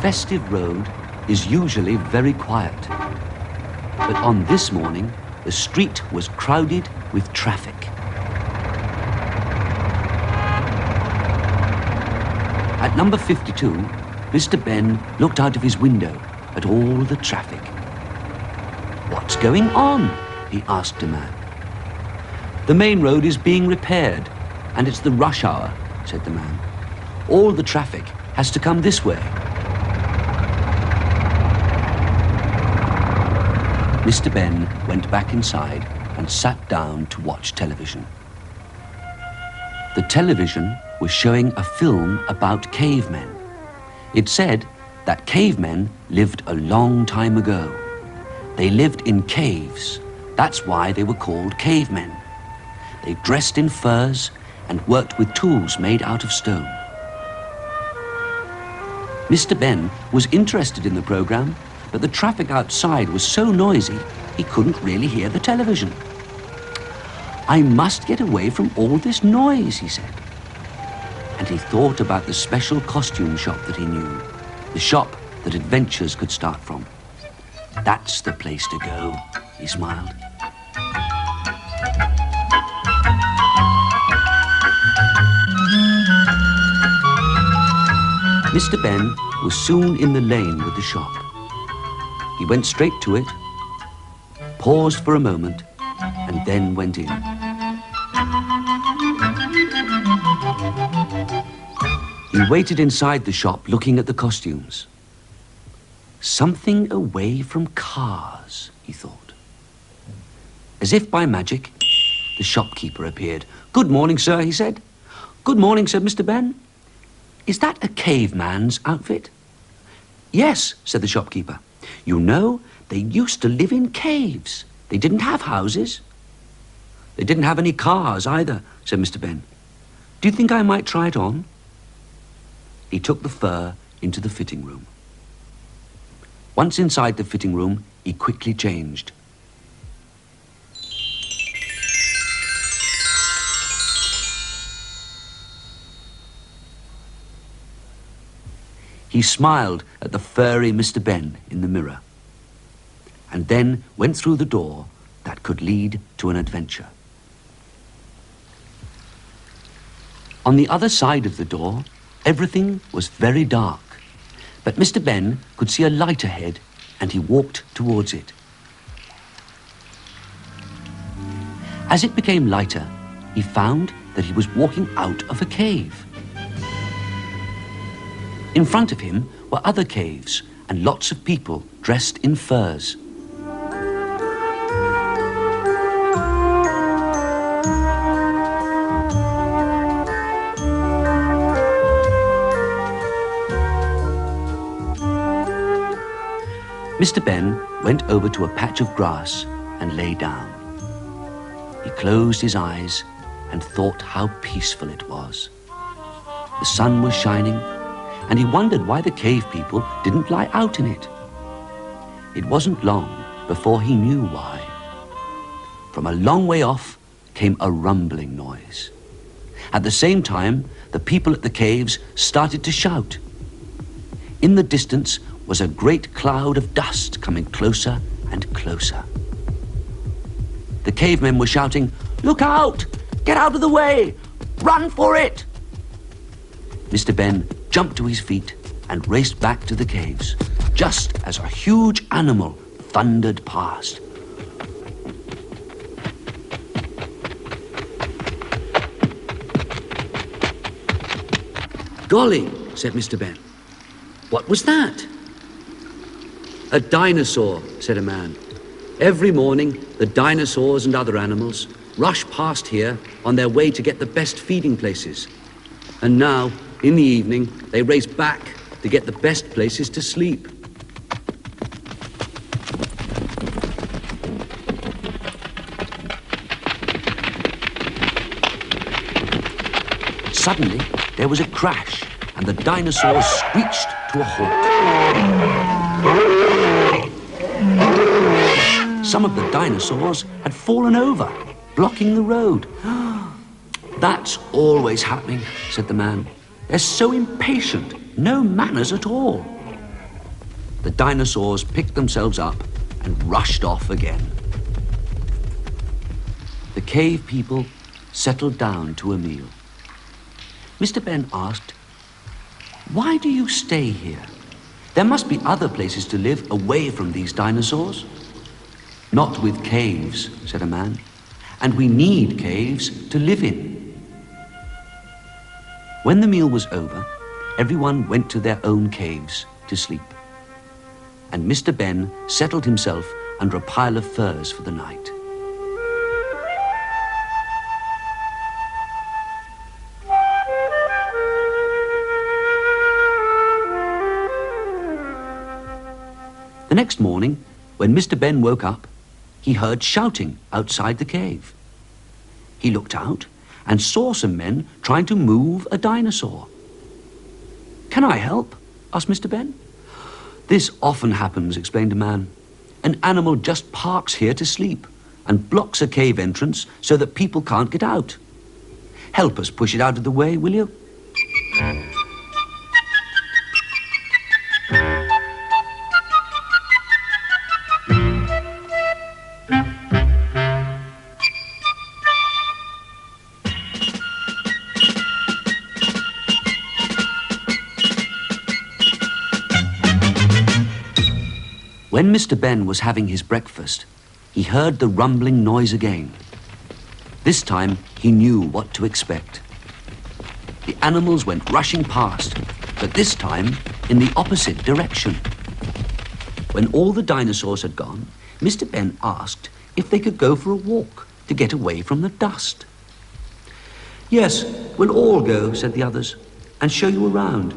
festive road is usually very quiet. But on this morning, the street was crowded with traffic. At number 52, Mr. Benn looked out of his window at all the traffic. "What's going on?" he asked a man. "The main road is being repaired, and it's the rush hour," said the man. "All the traffic has to come this way." Mr. Benn went back inside and sat down to watch television. The television was showing a film about cavemen. It said that cavemen lived a long time ago. They lived in caves. That's why they were called cavemen. They dressed in furs and worked with tools made out of stone. Mr. Benn was interested in the program, but the traffic outside was so noisy he couldn't really hear the television. "I must get away from all this noise," he said. And he thought about the special costume shop that he knew, the shop that adventures could start from. "That's the place to go," he smiled. Mr. Benn was soon in the lane with the shop. He went straight to it, paused for a moment, and then went in. He waited inside the shop looking at the costumes. Something away from cars, he thought. As if by magic, the shopkeeper appeared. "Good morning, sir," he said. "Good morning," said Mr. Benn. "Is that a caveman's outfit?" "Yes," said the shopkeeper. "You know, they used to live in caves. They didn't have houses." "They didn't have any cars either," said Mr. Benn. "Do you think I might try it on?" He took the fur into the fitting room. Once inside the fitting room, he quickly changed. He smiled at the furry Mr. Benn in the mirror, and then went through the door that could lead to an adventure. On the other side of the door, everything was very dark, but Mr. Benn could see a light ahead, and he walked towards it. As it became lighter, he found that he was walking out of a cave. In front of him were other caves and lots of people dressed in furs. Mr. Benn went over to a patch of grass and lay down. He closed his eyes and thought how peaceful it was. The sun was shining, and he wondered why the cave people didn't lie out in it. It wasn't long before he knew why. From a long way off came a rumbling noise. At the same time, the people at the caves started to shout. In the distance was a great cloud of dust coming closer and closer. The cavemen were shouting, "Look out! Get out of the way! Run for it!" Mr. Benn jumped to his feet and raced back to the caves, just as a huge animal thundered past. "Golly," said Mr. Benn. "What was that?" "A dinosaur," said a man. "Every morning, the dinosaurs and other animals rush past here on their way to get the best feeding places. And now, in the evening, they race back to get the best places to sleep." Suddenly, there was a crash, and the dinosaurs screeched to a halt. Some of the dinosaurs had fallen over, blocking the road. "That's always happening," said the man. "They're so impatient, no manners at all." the dinosaurs picked themselves up and rushed off again. The cave people settled down to a meal. Mr. Benn asked, "Why do you stay here? There must be other places to live away from these dinosaurs." "Not with caves," said a man, "and we need caves to live in." When the meal was over, everyone went to their own caves to sleep. And Mr. Benn settled himself under a pile of furs for the night. The next morning, when Mr. Benn woke up, he heard shouting outside the cave. He looked out and saw some men trying to move a dinosaur. "Can I help?" asked Mr. Benn. "This often happens," explained a man. "An animal just parks here to sleep and blocks a cave entrance so that people can't get out. Help us push it out of the way, will you?" When Mr. Benn was having his breakfast, he heard the rumbling noise again. This time, he knew what to expect. The animals went rushing past, but this time in the opposite direction. When all the dinosaurs had gone, Mr. Benn asked if they could go for a walk to get away from the dust. "Yes, we'll all go," said the others, "and show you around.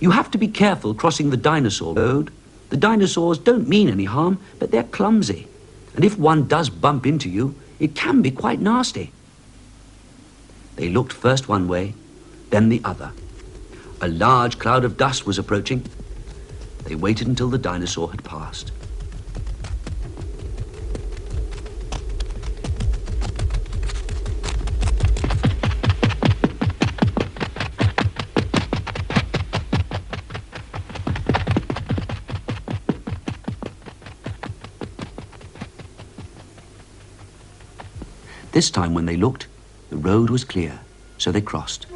You have to be careful crossing the dinosaur road. The dinosaurs don't mean any harm, but they're clumsy. And if one does bump into you, it can be quite nasty." They looked first one way, then the other. A large cloud of dust was approaching. They waited until the dinosaur had passed. This time when they looked, the road was clear, so they crossed.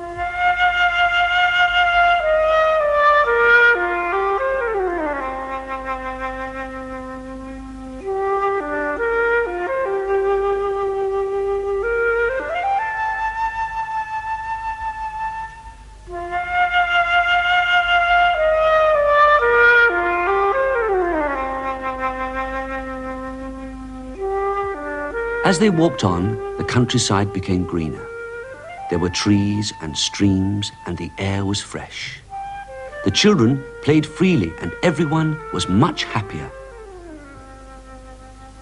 As they walked on, the countryside became greener. There were trees and streams, and the air was fresh. The children played freely, and everyone was much happier.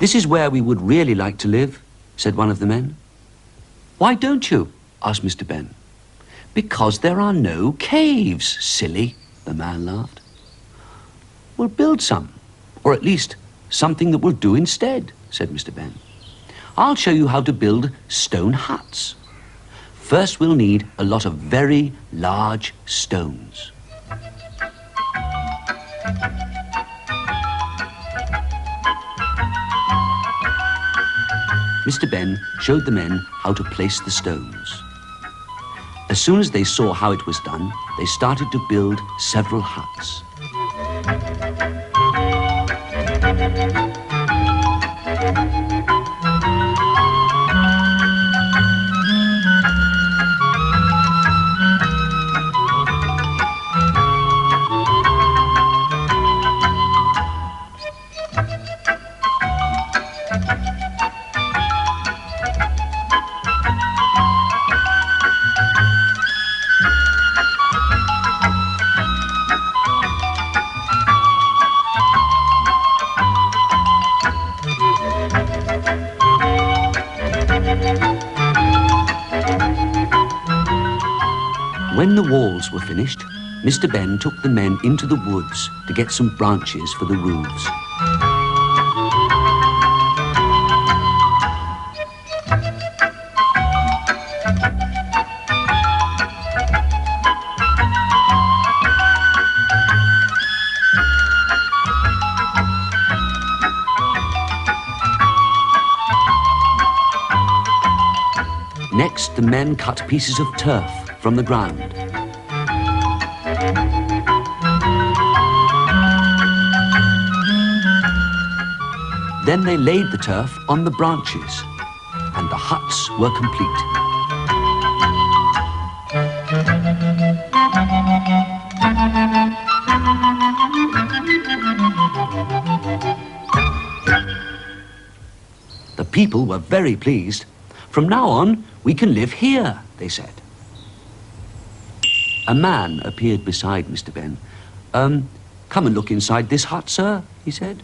"This is where we would really like to live," said one of the men. "Why don't you?" asked Mr. Benn. "Because there are no caves, silly," the man laughed. "We'll build some, or at least something that will do instead," said Mr. Benn. "I'll show you how to build stone huts. First, we'll need a lot of very large stones." Mr. Benn showed the men how to place the stones. As soon as they saw how it was done, they started to build several huts. When the walls were finished, Mr. Benn took the men into the woods to get some branches for the roofs. the men cut pieces of turf from the ground. Then they laid the turf on the branches, and the huts were complete. The people were very pleased. "From now on, we can live here," they said. A man appeared beside Mr. Benn. Come and look inside this hut, sir," he said.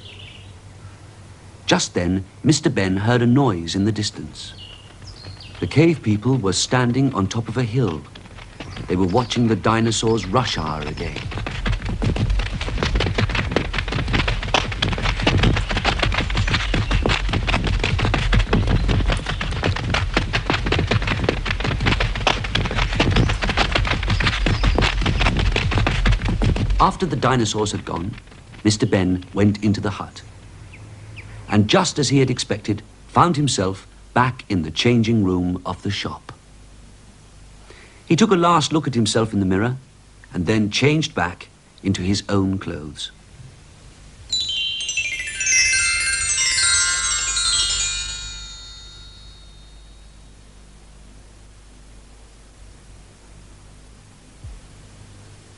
Just then, Mr. Benn heard a noise in the distance. The cave people were standing on top of a hill. They were watching the dinosaurs' rush hour again. After the dinosaurs had gone, Mr. Benn went into the hut, and just as he had expected, found himself back in the changing room of the shop. He took a last look at himself in the mirror and then changed back into his own clothes.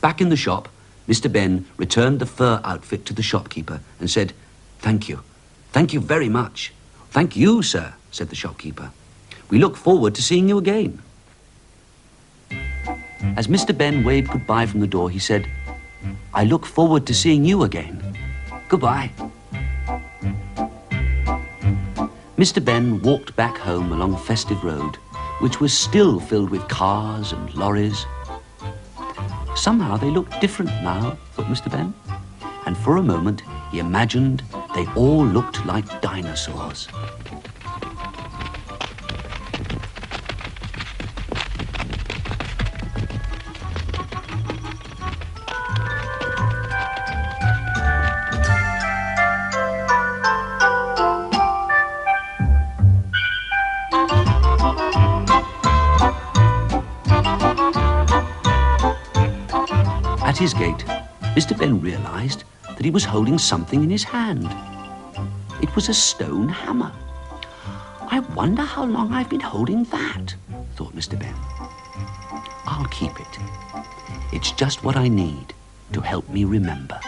Back in the shop, Mr. Benn returned the fur outfit to the shopkeeper and said, "Thank you. Thank you very much." "Thank you, sir," said the shopkeeper. "We look forward to seeing you again." As Mr. Benn waved goodbye from the door, he said, "I look forward to seeing you again. Goodbye." Mr. Benn walked back home along Festive Road, which was still filled with cars and lorries. Somehow they looked different now, thought Mr. Benn, and for a moment he imagined they all looked like dinosaurs. At his gate, Mr. Benn realized that he was holding something in his hand. It was a stone hammer. "I wonder how long I've been holding that," thought Mr. Benn. "I'll keep it. It's just what I need to help me remember."